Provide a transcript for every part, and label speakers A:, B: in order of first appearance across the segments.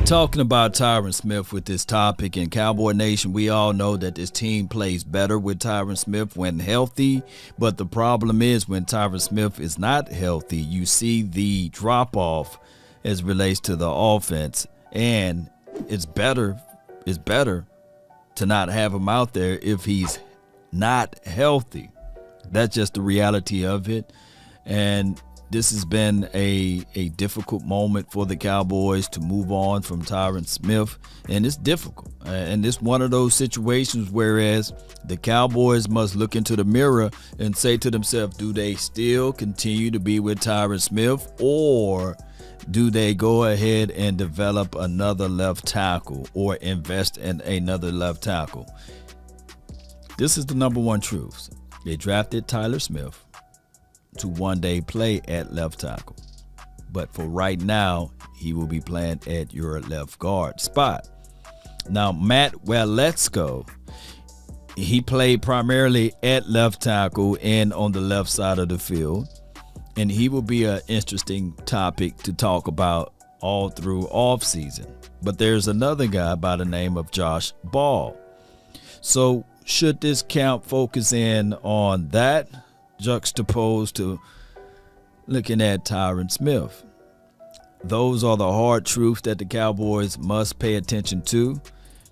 A: Talking about Tyron Smith with this topic in Cowboy Nation, we all know that this team plays better with Tyron Smith when healthy, but the problem is when Tyron Smith is not healthy, you see the drop-off as relates to the offense, and it's better to not have him out there if he's not healthy. That's just the reality of it, and this has been a difficult moment for the Cowboys to move on from Tyron Smith, and it's difficult. And it's one of those situations whereas the Cowboys must look into the mirror and say to themselves, do they still continue to be with Tyron Smith, or do they go ahead and develop another left tackle or invest in another left tackle? This is the number one truth. They drafted Tyron Smith to one day play at left tackle, but for right now he will be playing at your left guard spot. Now Matt Waletzko, he played primarily at left tackle and on the left side of the field, and he will be an interesting topic to talk about all through off season. But there's another guy by the name of Josh Ball. So should this camp focus in on that juxtaposed to looking at Tyron Smith? Those are the hard truths that the Cowboys must pay attention to,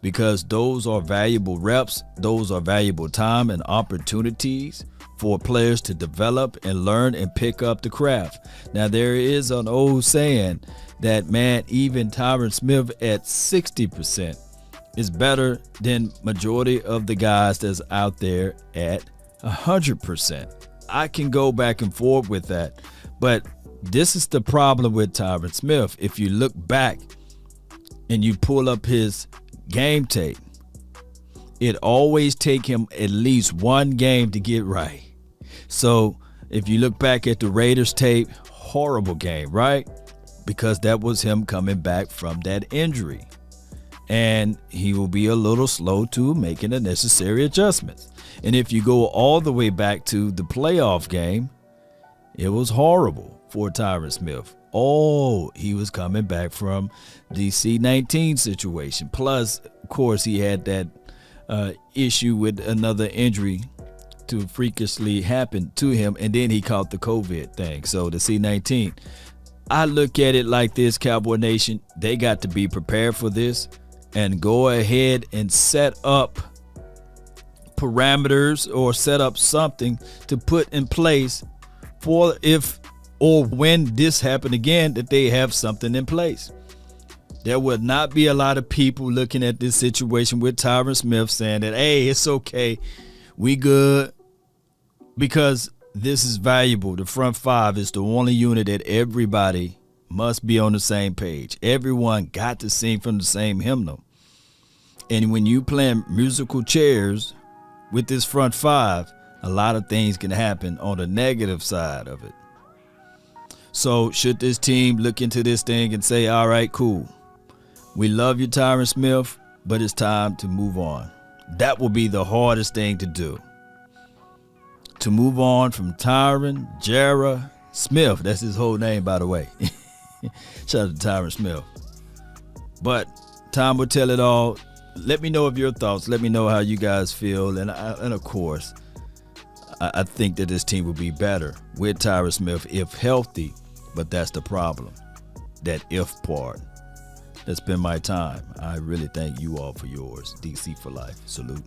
A: because those are valuable reps, those are valuable time and opportunities for players to develop and learn and pick up the craft. Now there is an old saying that, man, even Tyron Smith at 60% is better than majority of the guys that's out there at 100%. I can go back and forth with that, but this is the problem with Tyron Smith. If you look back and you pull up his game tape, it always take him at least one game to get right. So if you look back at the Raiders tape, horrible game, right? Because that was him coming back from that injury, and he will be a little slow to making the necessary adjustments. And if you go all the way back to the playoff game, it was horrible for Tyron Smith. Oh, he was coming back from the C-19 situation. Plus, of course, he had that issue with another injury to freakishly happen to him, and then he caught the COVID thing. So the C-19. I look at it like this, Cowboy Nation. They got to be prepared for this and go ahead and set up parameters or set up something to put in place for if or when this happened again, that they have something in place. There would not be a lot of people looking at this situation with Tyron Smith saying that, hey, it's okay, we good, because this is valuable. The front five is the only unit that everybody must be on the same page. Everyone got to sing from the same hymnal. And when you playing musical chairs with this front five, a lot of things can happen on the negative side of it. So should this team look into this thing and say, all right, cool, we love you, Tyron Smith, but it's time to move on? That will be the hardest thing to do. To move on from Tyron Jara Smith. That's his whole name, by the way. Shout out to Tyron Smith. But time will tell it all. Let me know of your thoughts. Let me know how you guys feel. And of course, I think that this team will be better with Tyron Smith if healthy. But that's the problem, that if part. That's been my time. I really thank you all for yours. DC for life. Salute.